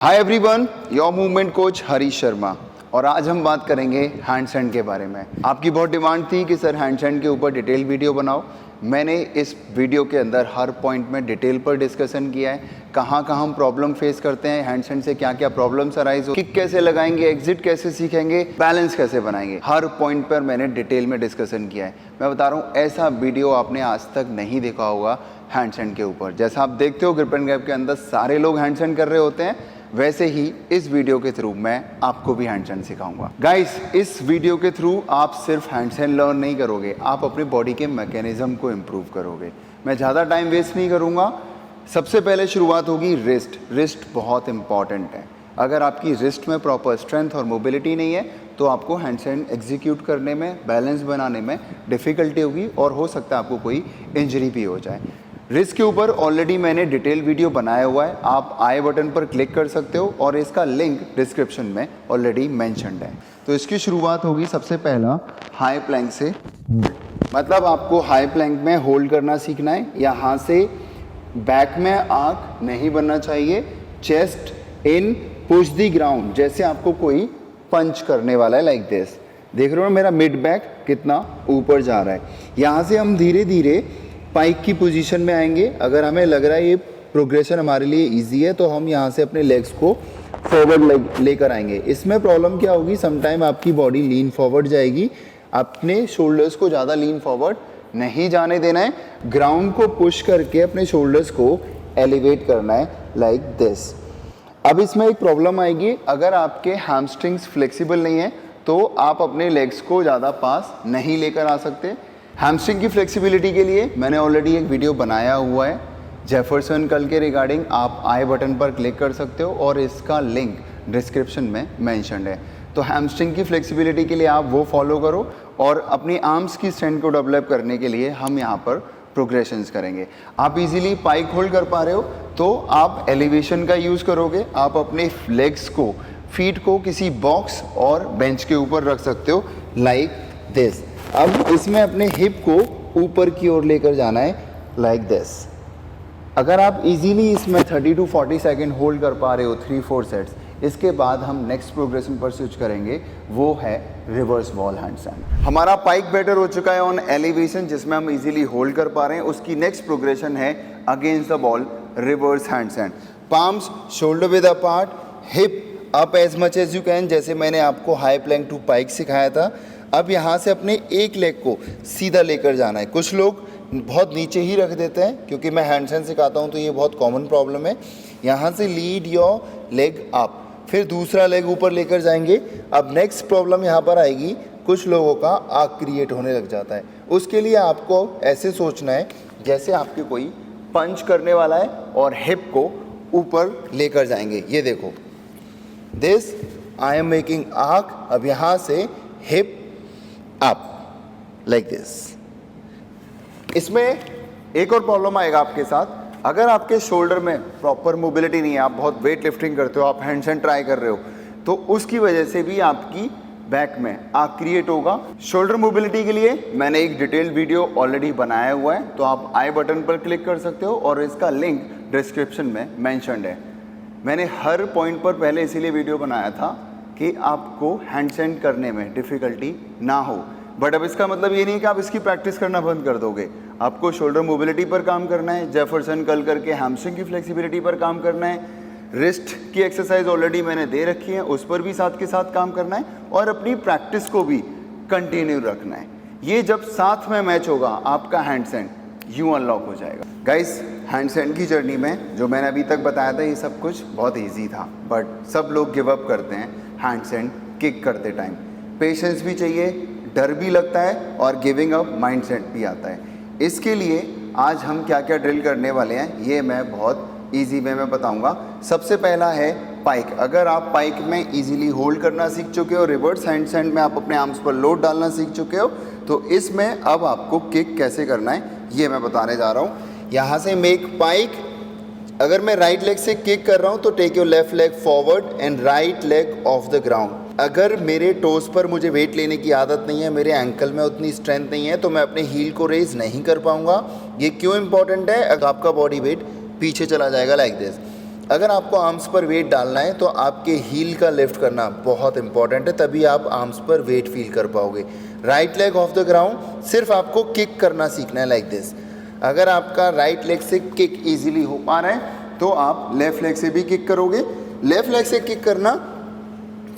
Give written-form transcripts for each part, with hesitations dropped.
Hi everyone, your movement coach Harish Sharma. और आज हम बात करेंगे हैंडस्टैंड के बारे में। आपकी बहुत डिमांड थी कि सर हैंडस्टैंड के ऊपर डिटेल वीडियो बनाओ। मैंने इस वीडियो के अंदर हर पॉइंट में डिटेल पर डिस्कशन किया है, कहाँ कहाँ हम प्रॉब्लम फेस करते हैं, हैंडस्टैंड से क्या क्या प्रॉब्लम्स अराइज हो, किक कैसे लगाएंगे, एग्जिट कैसे सीखेंगे, बैलेंस कैसे बनाएंगे, हर पॉइंट पर मैंने डिटेल में डिस्कशन किया है। मैं बता रहा हूँ, ऐसा वीडियो आपने आज तक नहीं देखा होगा हैंडस्टैंड के ऊपर। जैसा आप देखते हो ग्रिप एंड ग्रैब के अंदर सारे लोग हैंडस्टैंड कर रहे होते हैं, वैसे ही इस वीडियो के थ्रू मैं आपको भी हैंडस्टैंड सिखाऊंगा। गाइस, इस वीडियो के थ्रू आप सिर्फ हैंडस्टैंड लर्न नहीं करोगे, आप अपनी बॉडी के मैकेनिज्म को इम्प्रूव करोगे। मैं ज़्यादा टाइम वेस्ट नहीं करूंगा। सबसे पहले शुरुआत होगी रिस्ट। रिस्ट बहुत इंपॉर्टेंट है। अगर आपकी रिस्ट में प्रॉपर स्ट्रेंथ और मोबिलिटी नहीं है तो आपको हैंडस्टैंड एग्जीक्यूट करने में, बैलेंस बनाने में डिफ़िकल्टी होगी और हो सकता है आपको कोई इंजरी भी हो जाए। रिस्ट के ऊपर ऑलरेडी मैंने डिटेल वीडियो बनाया हुआ है, आप आई बटन पर क्लिक कर सकते हो और इसका लिंक डिस्क्रिप्शन में ऑलरेडी मेंशन्ड है। तो इसकी शुरुआत होगी सबसे पहला हाई प्लैंक से। मतलब आपको हाई प्लैंक में होल्ड करना सीखना है। यहाँ से बैक में आंख नहीं बनना चाहिए, chest in, push the ground, जैसे आपको कोई पंच करने वाला है, लाइक दिस। देख रहे हो मेरा मिड बैक कितना ऊपर जा रहा है। यहाँ से हम धीरे धीरे पाइक की पोजीशन में आएंगे। अगर हमें लग रहा है ये प्रोग्रेशन हमारे लिए इजी है तो हम यहाँ से अपने लेग्स को फॉरवर्ड लेकर आएंगे। इसमें प्रॉब्लम क्या होगी, समटाइम आपकी बॉडी लीन फॉरवर्ड जाएगी। अपने शोल्डर्स को ज़्यादा लीन फॉरवर्ड नहीं जाने देना है, ग्राउंड को पुश करके अपने शोल्डर्स को एलिवेट करना है, लाइक दिस। अब इसमें एक प्रॉब्लम आएगी, अगर आपके हैमस्ट्रिंग्स फ्लेक्सिबल नहीं है तो आप अपने लेग्स को ज़्यादा पास नहीं लेकर आ सकते। हैमस्ट्रिंग की फ्लेक्सिबिलिटी के लिए मैंने ऑलरेडी एक वीडियो बनाया हुआ है जेफरसन कर्ल के रिगार्डिंग, आप आई बटन पर क्लिक कर सकते हो और इसका लिंक डिस्क्रिप्शन में मेंशन्ड है। तो हैमस्ट्रिंग की फ्लेक्सिबिलिटी के लिए आप वो फॉलो करो और अपनी आर्म्स की स्ट्रेंथ को डेवलप करने के लिए हम यहाँ पर प्रोग्रेशंस करेंगे। आप इजीली पाइक होल्ड कर पा रहे हो तो आप एलिवेशन का यूज़ करोगे। आप अपने लेग्स को, फीट को किसी बॉक्स और बेंच के ऊपर रख सकते हो, लाइक दिस। अब इसमें अपने हिप को ऊपर की ओर लेकर जाना है, लाइक दिस। अगर आप इजीली इसमें 30 to 40 सेकेंड होल्ड कर पा रहे हो 3-4 सेट्स, इसके बाद हम नेक्स्ट प्रोग्रेशन पर स्विच करेंगे, वो है रिवर्स वॉल हैंडस्टैंड। हमारा पाइक बेटर हो चुका है ऑन एलिवेशन, जिसमें हम इजीली होल्ड कर पा रहे हैं। उसकी नेक्स्ट प्रोग्रेशन है against the ball reverse handstand. Palms shoulder with apart, hip up as much as you can, जैसे मैंने आपको हाई प्लैंक टू पाइक सिखाया था। अब यहाँ से अपने एक लेग को सीधा लेकर जाना है। कुछ लोग बहुत नीचे ही रख देते हैं, क्योंकि मैं हैंडस्टैंड सिखाता हूँ तो ये बहुत कॉमन प्रॉब्लम है। यहाँ से लीड योर लेग अप, फिर दूसरा लेग ऊपर लेकर जाएंगे। अब नेक्स्ट प्रॉब्लम यहाँ पर आएगी, कुछ लोगों का आर्क क्रिएट होने लग जाता है। उसके लिए आपको ऐसे सोचना है जैसे आपके कोई पंच करने वाला है और हिप को ऊपर लेकर जाएंगे। ये देखो, this I am making arc. अब यहाँ से हिप अप, लाइक दिस। इसमें एक और प्रॉब्लम आएगा आपके साथ, अगर आपके शोल्डर में प्रॉपर मोबिलिटी नहीं है, आप बहुत वेट लिफ्टिंग करते हो, आप हैंडस्टैंड ट्राई कर रहे हो, तो उसकी वजह से भी आपकी बैक में आर्क क्रिएट होगा। शोल्डर मोबिलिटी के लिए मैंने एक डिटेल्ड वीडियो ऑलरेडी बनाया हुआ है, तो आप आई बटन पर क्लिक कर सकते हो और इसका लिंक डिस्क्रिप्शन में मेंशन्ड है। मैंने हर पॉइंट पर पहले इसीलिए वीडियो बनाया था कि आपको हैंडस्टैंड करने में डिफ़िकल्टी ना हो। बट अब इसका मतलब ये नहीं कि आप इसकी प्रैक्टिस करना बंद कर दोगे। आपको शोल्डर मोबिलिटी पर काम करना है, जेफरसन कर्ल करके हैमस्ट्रिंग की फ्लेक्सिबिलिटी पर काम करना है, रिस्ट की एक्सरसाइज ऑलरेडी मैंने दे रखी है, उस पर भी साथ के साथ काम करना है और अपनी प्रैक्टिस को भी कंटिन्यू रखना है। ये जब साथ में मैच होगा, आपका हैंडस्टैंड यूँ अनलॉक हो जाएगा। गाइस, हैंडस्टैंड की जर्नी में जो मैंने अभी तक बताया था, ये सब कुछ बहुत ईजी था, बट सब लोग गिव अप करते हैं हैंडस्टैंड किक करते टाइम। पेशेंस भी चाहिए, डर भी लगता है और गिविंग अप माइंडसेट भी आता है। इसके लिए आज हम क्या क्या ड्रिल करने वाले हैं, ये मैं बहुत इजी वे में बताऊंगा। सबसे पहला है पाइक। अगर आप पाइक में इजीली होल्ड करना सीख चुके हो, रिवर्स हैंडस्टैंड में आप अपने आर्म्स पर लोड डालना सीख चुके हो, तो इसमें अब आपको किक कैसे करना है ये मैं बताने जा रहा हूँ। यहाँ से मेक पाइक। अगर मैं राइट लेग से किक कर रहा हूँ तो take your left leg forward and right leg off the ground. अगर मेरे टोस पर मुझे वेट लेने की आदत नहीं है, मेरे एंकल में उतनी स्ट्रेंथ नहीं है, तो मैं अपने हील को रेज नहीं कर पाऊंगा। ये क्यों इंपॉर्टेंट है? अगर आपका बॉडी वेट पीछे चला जाएगा, लाइक दिस। अगर आपको आर्म्स पर वेट डालना है तो आपके हील का लिफ्ट करना बहुत इंपॉर्टेंट है, तभी आप आर्म्स पर वेट फील कर पाओगे। Right leg off the ground, सिर्फ आपको किक करना सीखना है लाइक दिस। अगर आपका राइट लेग से किक इजीली हो पा रहा है तो आप लेफ्ट लेग से भी किक करोगे। लेफ्ट लेग से किक करना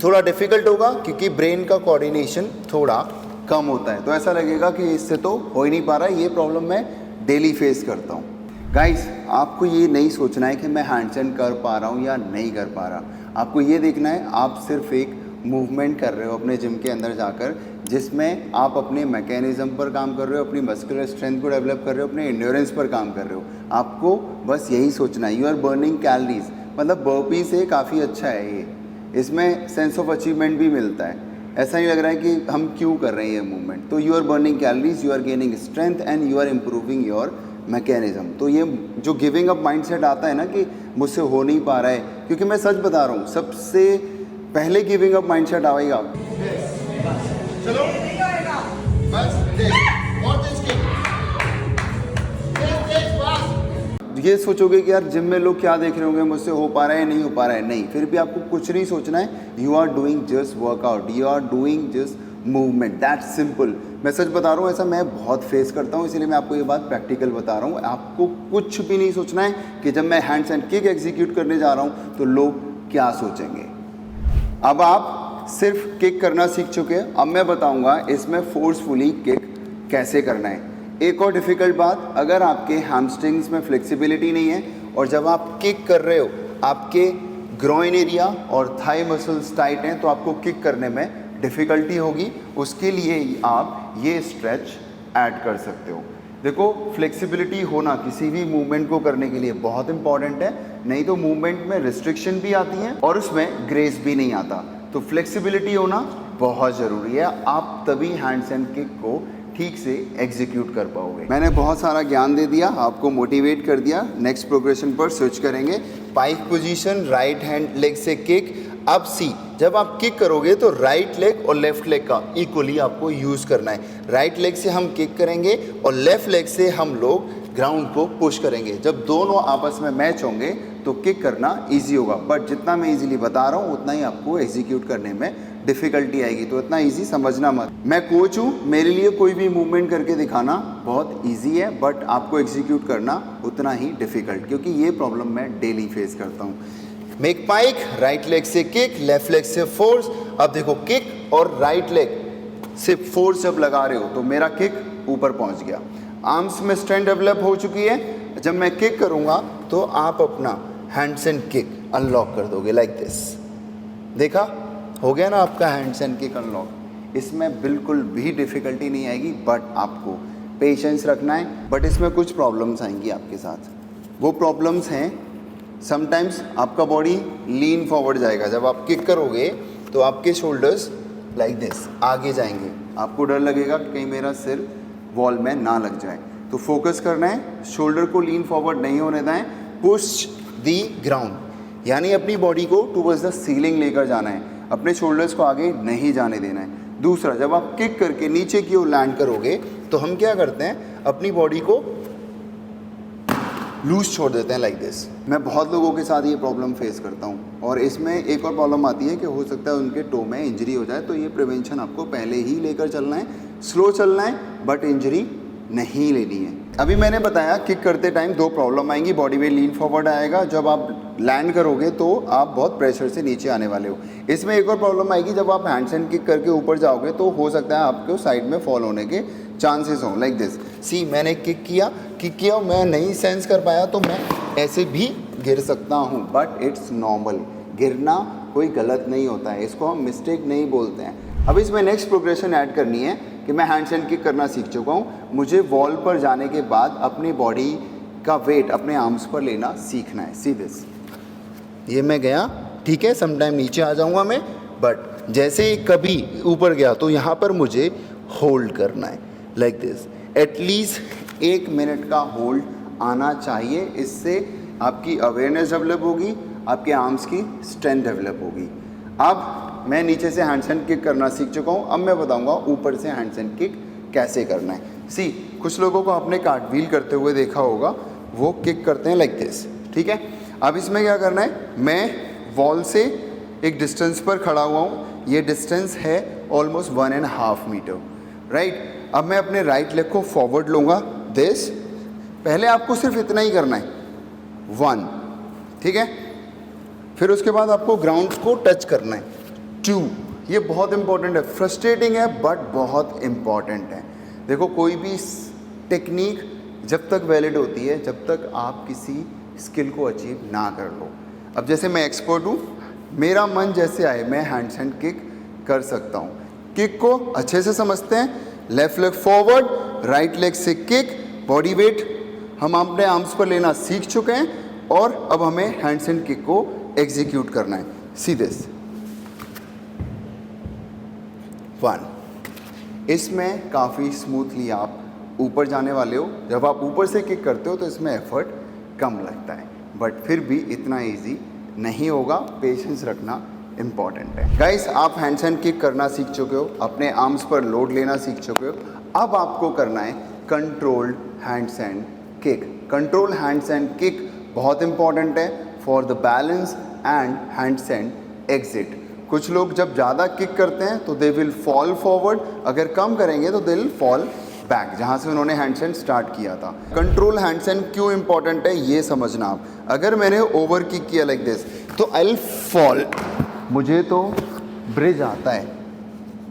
थोड़ा डिफिकल्ट होगा क्योंकि ब्रेन का कोऑर्डिनेशन थोड़ा कम होता है, तो ऐसा लगेगा कि इससे तो हो ही नहीं पा रहा है। ये प्रॉब्लम मैं डेली फेस करता हूँ। गाइस, आपको ये नहीं सोचना है कि मैं हैंडस्टैंड कर पा रहा हूँ या नहीं कर पा रहा। आपको ये देखना है आप सिर्फ एक मूवमेंट कर रहे हो अपने जिम के अंदर जाकर, जिसमें आप अपने मैकेनिज्म पर काम कर रहे हो, अपनी मस्कुलर स्ट्रेंथ को डेवलप कर रहे हो, अपने एंड्योरेंस पर काम कर रहे हो। आपको बस यही सोचना है। यू आर बर्निंग कैलोरीज, मतलब बर्पी से काफ़ी अच्छा है ये। इसमें सेंस ऑफ अचीवमेंट भी मिलता है। ऐसा नहीं लग रहा है कि हम क्यों कर रहे हैं ये मूवमेंट। तो you are burning calories, you are gaining strength and you are improving your mechanism. तो ये जो गिविंग अप माइंडसेट आता है ना कि मुझसे हो नहीं पा रहा है, क्योंकि मैं सच बता रहा हूँ, सबसे पहले गिविंग अप माइंडसेट आएगा। चलो बस ये सोचोगे कि यार जिम में लोग क्या देख रहे होंगे, मुझसे हो पा रहा है नहीं हो पा रहा है। नहीं, फिर भी आपको कुछ नहीं सोचना है। You are doing just workout, you are doing just movement, that's simple. मैं सच बता रहा हूँ, ऐसा मैं बहुत फेस करता हूँ, इसीलिए मैं आपको ये बात प्रैक्टिकल बता रहा हूँ। आपको कुछ भी नहीं सोचना है कि जब मैं हैंड्स एंड किक एग्जीक्यूट करने जा रहा हूँ तो लोग क्या सोचेंगे। अब आप सिर्फ किक करना सीख चुके हैं, अब मैं बताऊँगा इसमें फोर्सफुली किक कैसे करना है। एक और डिफ़िकल्ट बात, अगर आपके हैमस्ट्रिंग्स में फ्लेक्सिबिलिटी नहीं है और जब आप किक कर रहे हो आपके ग्रोइन एरिया और थाई मसल्स टाइट हैं, तो आपको किक करने में डिफ़िकल्टी होगी। उसके लिए ही आप ये स्ट्रेच ऐड कर सकते हो। देखो, फ्लेक्सिबिलिटी होना किसी भी मूवमेंट को करने के लिए बहुत इंपॉर्टेंट है, नहीं तो मूवमेंट में रिस्ट्रिक्शन भी आती है और उसमें ग्रेस भी नहीं आता। तो फ्लेक्सिबिलिटी होना बहुत ज़रूरी है, आप तभी हैंड्स एंड किक को ठीक से एग्जीक्यूट कर पाओगे। मैंने बहुत सारा ज्ञान दे दिया, आपको मोटिवेट कर दिया। नेक्स्ट प्रोग्रेशन पर स्विच करेंगे। पाइक पोजीशन, राइट हैंड लेग से किक। अब सी, जब आप किक करोगे तो राइट लेग और लेफ्ट लेग का इक्वली आपको यूज़ करना है। राइट लेग से हम किक करेंगे और लेफ्ट लेग से हम लोग ग्राउंड को पुश करेंगे। जब दोनों आपस में मैच होंगे तो किक करना ईजी होगा, बट जितना मैं ईजिली बता रहा हूँ उतना ही आपको एग्जीक्यूट करने में डिफ़िकल्टी आएगी, तो इतना इजी समझना मत। मैं कोच हूँ, मेरे लिए कोई भी मूवमेंट करके दिखाना बहुत इजी है, बट आपको एग्जीक्यूट करना उतना ही डिफ़िकल्ट, क्योंकि ये प्रॉब्लम मैं डेली फेस करता हूँ। मेक पाइक, राइट लेग से किक, लेफ्ट लेग से फोर्स। अब देखो, किक और राइट लेग से फोर्स जब लगा रहे हो तो मेरा किक ऊपर पहुँच गया, आर्म्स में स्ट्रेंथ डेवलप हो चुकी है। जब मैं किक करूँगा तो आप अपना हैंड्स एंड किक अनलॉक कर दोगे लाइक दिस। देखा, हो गया ना आपका हैंड्स एंड किक अनलॉक। इसमें बिल्कुल भी डिफ़िकल्टी नहीं आएगी, बट आपको पेशेंस रखना है। बट इसमें कुछ प्रॉब्लम्स आएंगी आपके साथ। वो प्रॉब्लम्स हैं, समटाइम्स आपका बॉडी लीन फॉरवर्ड जाएगा। जब आप किक करोगे तो आपके शोल्डर्स लाइक दिस आगे जाएंगे, आपको डर लगेगा कि कहीं मेरा सिर वॉल में ना लग जाए। तो फोकस करना है, शोल्डर को लीन फॉरवर्ड नहीं होने दें। पुश दी ग्राउंड, यानी अपनी बॉडी को टुवर्ड्स द सीलिंग लेकर जाना है, अपने शोल्डर्स को आगे नहीं जाने देना है। दूसरा, जब आप किक करके नीचे की ओर लैंड करोगे तो हम क्या करते हैं, अपनी बॉडी को लूज छोड़ देते हैं लाइक दिस। मैं बहुत लोगों के साथ ये प्रॉब्लम फेस करता हूँ। और इसमें एक और प्रॉब्लम आती है कि हो सकता है उनके टो में इंजरी हो जाए, तो ये प्रिवेंशन आपको पहले ही लेकर चलना है। स्लो चलना है, बट इंजरी नहीं लेनी है। अभी मैंने बताया किक करते टाइम दो प्रॉब्लम आएंगी, बॉडी वेट लीन फॉरवर्ड आएगा, जब आप लैंड करोगे तो आप बहुत प्रेशर से नीचे आने वाले हो। इसमें एक और प्रॉब्लम आएगी, जब आप हैंड्स एंड किक करके ऊपर जाओगे तो हो सकता है आपको साइड में फॉल होने के चांसेस हों लाइक दिस। सी, मैंने किक किया, मैं नहीं सेंस कर पाया तो मैं ऐसे भी गिर सकता हूँ, बट इट्स नॉर्मल। गिरना कोई गलत नहीं होता है, इसको हम मिस्टेक नहीं बोलते हैं। अब इसमें नेक्स्ट प्रोग्रेशन ऐड करनी है कि मैं हैंड्स एंड किक करना सीख चुका हूँ, मुझे वॉल पर जाने के बाद अपनी बॉडी का वेट अपने आर्म्स पर लेना सीखना है। सी दिस, ये मैं गया, ठीक है, समटाइम नीचे आ जाऊँगा मैं, बट जैसे ही कभी ऊपर गया तो यहाँ पर मुझे होल्ड करना है लाइक दिस। एटलीस्ट 1 मिनट का होल्ड आना चाहिए, इससे आपकी अवेयरनेस डेवलप होगी, आपके आर्म्स की स्ट्रेंथ डेवलप होगी। अब मैं नीचे से हैंड्स एंड किक करना सीख चुका हूँ, अब मैं बताऊँगा ऊपर से हैंड्स एंड किक कैसे करना है। सी, कुछ लोगों को आपने कार्टव्हील करते हुए देखा होगा, वो किक करते हैं लाइक दिस, ठीक है। अब इसमें क्या करना है, मैं वॉल से एक डिस्टेंस पर खड़ा हुआ हूँ, ये डिस्टेंस है ऑलमोस्ट 1.5 मीटर, राइट। अब मैं अपने राइट लेग को फॉरवर्ड लूँगा, दिस, पहले आपको सिर्फ इतना ही करना है, 1, ठीक है। फिर उसके बाद आपको ग्राउंड को टच करना है, 2, ये बहुत इंपॉर्टेंट है, फ्रस्ट्रेटिंग है बट बहुत इंपॉर्टेंट है। देखो कोई भी टेक्निक जब तक वैलिड होती है जब तक आप किसी स्किल को अचीव ना कर लो। अब जैसे मैं एक्सपर्ट हूँ, मेरा मन जैसे आए मैं हैंडस्टैंड किक कर सकता हूँ। किक को अच्छे से समझते हैं, left leg forward, right leg से किक, बॉडी वेट हम अपने आर्म्स पर लेना सीख चुके हैं और अब हमें हैंडस्टैंड किक को एग्जीक्यूट करना है। सी दिस 1, इसमें काफ़ी स्मूथली आप ऊपर जाने वाले हो। जब आप ऊपर से किक करते हो तो इसमें एफर्ट कम लगता है, बट फिर भी इतना इजी नहीं होगा, पेशेंस रखना इम्पॉर्टेंट है। गाइस, आप हैंडस्टैंड किक करना सीख चुके हो, अपने आर्म्स पर लोड लेना सीख चुके हो, अब आपको करना है controlled handstand kick. Control handstand kick बहुत इंपॉर्टेंट है for the balance and handstand exit. कुछ लोग जब ज़्यादा किक करते हैं तो दे विल फॉल फॉरवर्ड, अगर कम करेंगे तो दे विल फॉल बैक, जहाँ से उन्होंने हैंडस्टैंड स्टार्ट किया था। कंट्रोल हैंडस्टैंड क्यों इंपॉर्टेंट है ये समझना आप। अगर मैंने ओवर किक किया लाइक दिस तो आई विल फॉल, मुझे तो ब्रिज आता है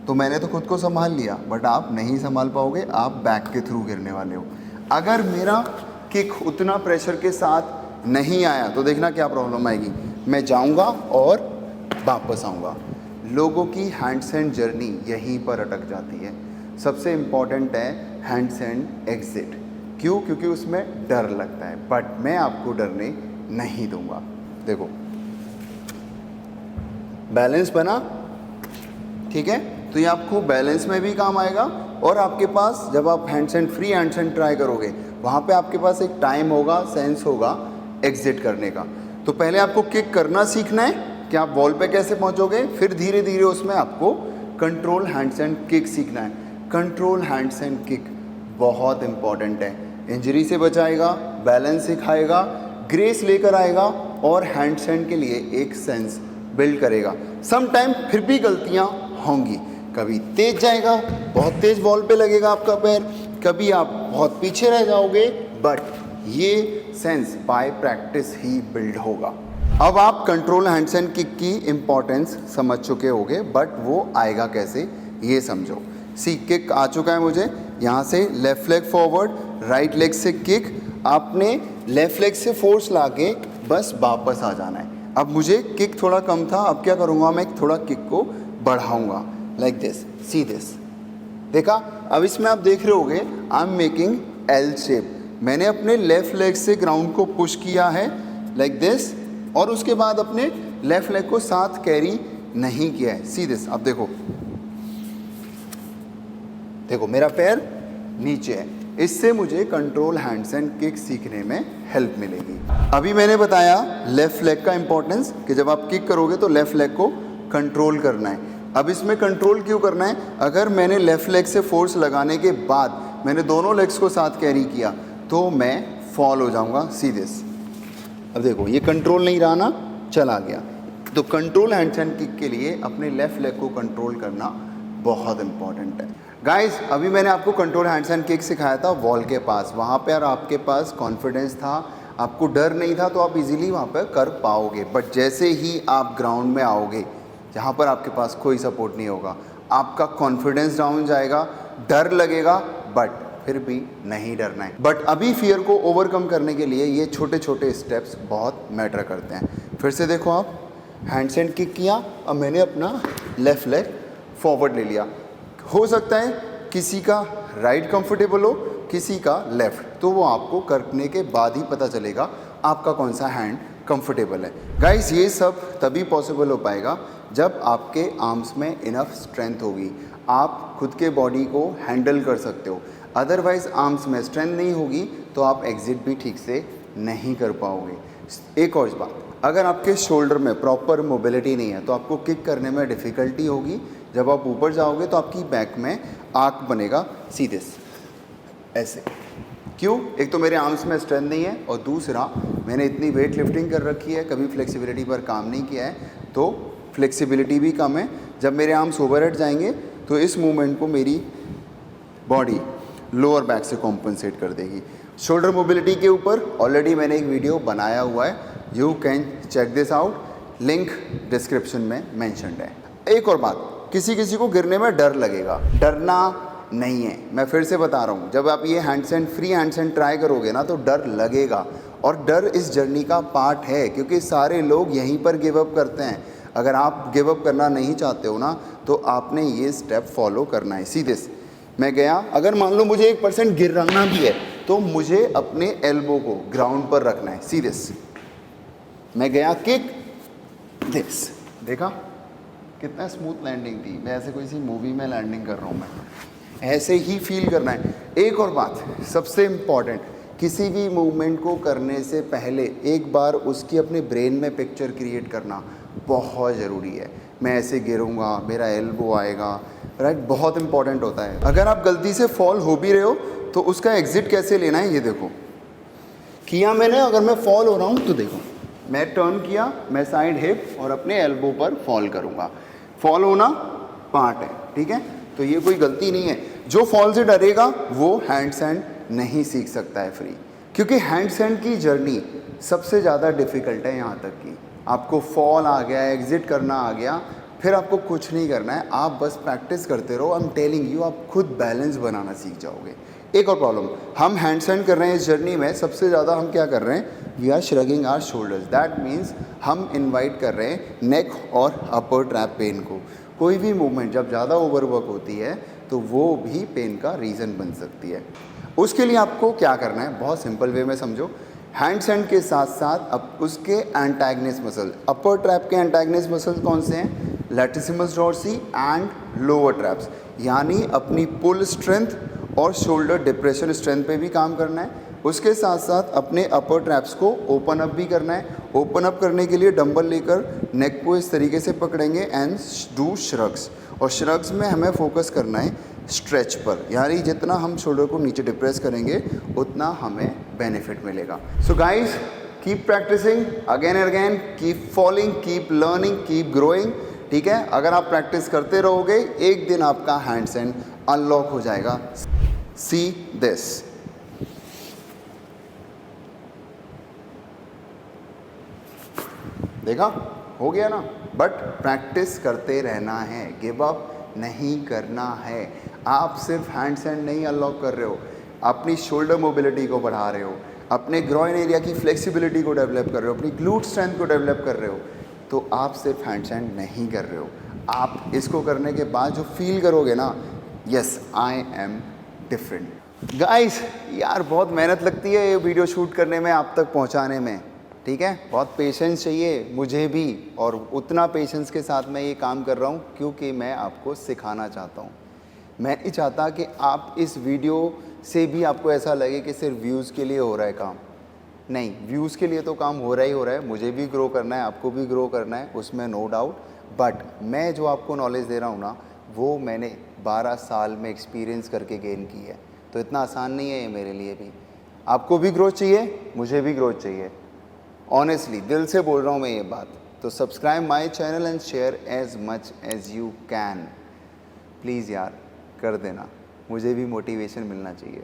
तो मैंने तो खुद को संभाल लिया, बट आप नहीं संभाल पाओगे, आप बैक के थ्रू गिरने वाले हो। अगर मेरा किक उतना प्रेशर के साथ नहीं आया तो देखना क्या प्रॉब्लम आएगी, मैं जाऊंगा और वापस आऊँगा। लोगों की हैंडस्टैंड जर्नी यहीं पर अटक जाती है। सबसे इम्पॉर्टेंट है हैंडस्टैंड एग्जिट। क्यों? क्योंकि उसमें डर लगता है, बट मैं आपको डरने नहीं दूंगा। देखो बैलेंस बना, ठीक है, तो ये आपको बैलेंस में भी काम आएगा और आपके पास जब आप हैंडस्टैंड फ्री हैंडस्टैंड ट्राई करोगे वहाँ पे आपके पास एक टाइम होगा, सेंस होगा एग्जिट करने का। तो पहले आपको किक करना सीखना है कि आप वॉल पे कैसे पहुँचोगे, फिर धीरे धीरे उसमें आपको कंट्रोल हैंडस्टैंड किक सीखना है। कंट्रोल हैंडस्टैंड किक बहुत इंपॉर्टेंट है, इंजरी से बचाएगा, बैलेंस सिखाएगा, ग्रेस लेकर आएगा और हैंडस्टैंड के लिए एक सेंस बिल्ड करेगा। सम टाइम फिर भी गलतियाँ होंगी, कभी तेज जाएगा, बहुत तेज वॉल पे लगेगा आपका पैर, कभी आप बहुत पीछे रह जाओगे, बट ये सेंस बाय प्रैक्टिस ही बिल्ड होगा। अब आप कंट्रोल हैंडस्टैंड किक की इम्पॉर्टेंस समझ चुके होगे, बट वो आएगा कैसे ये समझो। सी किक आ चुका है मुझे, यहाँ से left leg forward, right leg से किक, आपने लेफ़्ट लेग से फोर्स लाके बस वापस आ जाना है। अब मुझे किक थोड़ा कम था, अब क्या करूँगा, मैं थोड़ा किक को बढ़ाऊँगा लाइक दिस, सी दिस, देखा। अब इसमें आप देख रहे होगे I am making L shape. मैंने अपने लेफ़्ट लेग से ग्राउंड को पुश किया है लाइक दिस और उसके बाद अपने लेफ़्ट लेग को साथ कैरी नहीं किया है, सी दिस। अब देखो देखो मेरा पैर नीचे है, इससे मुझे कंट्रोल हैंडस्टैंड किक सीखने में हेल्प मिलेगी। अभी मैंने बताया लेफ़्ट लेग का इंपॉर्टेंस कि जब आप किक करोगे तो लेफ़्ट लेग को कंट्रोल करना है। अब इसमें कंट्रोल क्यों करना है, अगर मैंने लेफ़्ट लेग से फोर्स लगाने के बाद मैंने दोनों लेग्स को साथ कैरी किया तो मैं फॉल हो जाऊंगा, सी दिस। अब देखो ये कंट्रोल नहीं रहा ना, चला गया। तो कंट्रोल हैंडस्टैंड किक के लिए अपने लेफ़्ट लेग को कंट्रोल करना बहुत इंपॉर्टेंट है। गाइस, अभी मैंने आपको कंट्रोल हैंडस्टैंड किक सिखाया था वॉल के पास, वहाँ पर आपके पास कॉन्फिडेंस था, आपको डर नहीं था, तो आप इजीली वहाँ पर कर पाओगे। बट जैसे ही आप ग्राउंड में आओगे जहाँ पर आपके पास कोई सपोर्ट नहीं होगा, आपका कॉन्फिडेंस डाउन जाएगा, डर लगेगा, बट फिर भी नहीं डरना है। बट अभी फियर को ओवरकम करने के लिए ये छोटे छोटे स्टेप्स बहुत मैटर करते हैं। फिर से देखो, आप हैंडस्टैंड किक किया, अब मैंने अपना लेफ़्ट लेग फॉरवर्ड ले लिया। हो सकता है किसी का राइट कंफर्टेबल हो, किसी का लेफ़्ट, तो वो आपको करने के बाद ही पता चलेगा आपका कौन सा हैंड कंफर्टेबल है। गाइस, ये सब तभी पॉसिबल हो पाएगा जब आपके आर्म्स में इनफ स्ट्रेंथ होगी, आप खुद के बॉडी को हैंडल कर सकते हो। अदरवाइज़ आर्म्स में स्ट्रेंथ नहीं होगी तो आप एग्जिट भी ठीक से नहीं कर पाओगे। एक और बात, अगर आपके शोल्डर में प्रॉपर मोबिलिटी नहीं है तो आपको किक करने में डिफ़िकल्टी होगी। जब आप ऊपर जाओगे तो आपकी बैक में आर्क बनेगा, सी दिस, ऐसे। क्यों? एक तो मेरे आर्म्स में स्ट्रेंथ नहीं है और दूसरा मैंने इतनी वेट लिफ्टिंग कर रखी है, कभी फ्लेक्सिबिलिटी पर काम नहीं किया है, तो फ्लेक्सिबिलिटी भी कम है। जब मेरे आर्म्स ओवरहेड जाएंगे तो इस मूवमेंट को मेरी बॉडी लोअर बैक से कॉम्पनसेट कर देगी। शोल्डर मोबिलिटी के ऊपर ऑलरेडी मैंने एक वीडियो बनाया हुआ है, you can check this out, link description में मेंशन्ड है। एक और बात, किसी किसी को गिरने में डर लगेगा, डरना नहीं है। मैं फिर से बता रहा हूँ, जब आप ये हैंडस्टैंड फ्री हैंडस्टैंड ट्राई करोगे ना तो डर लगेगा, और डर इस जर्नी का पार्ट है, क्योंकि सारे लोग यहीं पर गिव अप करते हैं। अगर आप गिव अप करना नहीं चाहते हो ना तो आपने ये स्टेप फॉलो करना है। सीधे मैं गया, अगर मान लो मुझे 1% गिराना भी है तो मुझे अपने एल्बो को ग्राउंड पर रखना है। सीधे मैं गया, किक दिस, देखा कितना स्मूथ लैंडिंग थी। मैं ऐसे कोई सी मूवी में लैंडिंग कर रहा हूँ, मैं ऐसे ही फील करना है। एक और बात सबसे इम्पॉर्टेंट, किसी भी मूवमेंट को करने से पहले एक बार उसकी अपने ब्रेन में पिक्चर क्रिएट करना बहुत ज़रूरी है। मैं ऐसे गिरूँगा, मेरा एल्बो आएगा, राइट, बहुत इंपॉर्टेंट होता है। अगर आप गलती से फॉल हो भी रहे हो तो उसका एग्जिट कैसे लेना है, ये देखो किया मैंने। अगर मैं फॉल हो रहा हूँ तो देखो, मैं टर्न किया, मैं साइड हिप और अपने एल्बो पर फॉल करूँगा। फॉल होना पार्ट है, ठीक है, तो ये कोई गलती नहीं है। जो फॉल से डरेगा वो हैंडस्टैंड नहीं सीख सकता है फ्री, क्योंकि हैंडस्टैंड की जर्नी सबसे ज़्यादा डिफ़िकल्ट है। यहाँ तक कि आपको फॉल आ गया, एग्जिट करना आ गया, फिर आपको कुछ नहीं करना है, आप बस प्रैक्टिस करते रहो। आई एम टेलिंग यू, आप खुद बैलेंस बनाना सीख जाओगे। एक और प्रॉब्लम, हम हैंडस्टैंड कर रहे हैं इस जर्नी में, सबसे ज़्यादा हम क्या कर रहे हैं, we are shrugging our shoulders. That means हम इन्वाइट कर रहे हैं नेक और अपर ट्रैप पेन को। कोई भी मूवमेंट जब ज़्यादा ओवरवर्क होती है तो वो भी पेन का रीज़न बन सकती है। उसके लिए आपको क्या करना है, बहुत सिंपल वे में समझो। हैंडस्टैंड के साथ साथ अब उसके एंटागनिस्ट मसल, अपर ट्रैप के एंटागनिस्ट मसल कौन से हैं, latissimus dorsi and lower traps, यानी अपनी पुल स्ट्रेंथ और शोल्डर डिप्रेशन स्ट्रेंथ पे भी काम करना है। उसके साथ साथ अपने अपर ट्रैप्स को ओपन अप भी करना है। ओपन अप करने के लिए डंबल लेकर नेक को इस तरीके से पकड़ेंगे एंड डू श्रग्स, और श्रग्स में हमें फोकस करना है स्ट्रेच पर, यानी जितना हम शोल्डर को नीचे डिप्रेस करेंगे उतना हमें बेनिफिट मिलेगा। So guys, keep practising again and again, keep following, keep learning, keep growing, ठीक है। अगर आप प्रैक्टिस करते रहोगे एक दिन आपका हैंडस्टैंड अनलॉक हो जाएगा। सी दिस, देखा, हो गया ना। बट प्रैक्टिस करते रहना है, गिव अप नहीं करना है। आप सिर्फ हैंडस्टैंड नहीं अनलॉक कर रहे हो, अपनी शोल्डर मोबिलिटी को बढ़ा रहे हो, अपने ग्रॉइन एरिया की फ्लेक्सिबिलिटी को डेवलप कर रहे हो, अपनी ग्लूट स्ट्रेंथ को डेवलप कर रहे हो। तो आप सिर्फ हैंडस्टैंड नहीं कर रहे हो, आप इसको करने के बाद जो फील करोगे ना, yes I am different. Guys यार, बहुत मेहनत लगती है ये वीडियो शूट करने में, आप तक पहुंचाने में, ठीक है। बहुत पेशेंस चाहिए मुझे भी, और उतना पेशेंस के साथ मैं ये काम कर रहा हूँ क्योंकि मैं आपको सिखाना चाहता हूँ। मैं नहीं चाहता कि आप इस वीडियो से भी आपको ऐसा लगे कि सिर्फ व्यूज़ के लिए हो रहा है काम। नहीं, व्यूज़ के लिए तो काम हो रहा ही हो रहा है, मुझे भी ग्रो करना है, आपको भी ग्रो करना है, उसमें नो डाउट। बट मैं जो आपको नॉलेज दे रहा हूँ ना, वो मैंने 12 साल में एक्सपीरियंस करके गेन की है, तो इतना आसान नहीं है ये मेरे लिए भी। आपको भी ग्रोथ चाहिए, मुझे भी ग्रोथ चाहिए, ऑनेस्टली दिल से बोल रहा हूँ मैं ये बात। तो subscribe my channel and share as much as you can, please यार कर देना, मुझे भी मोटिवेशन मिलना चाहिए।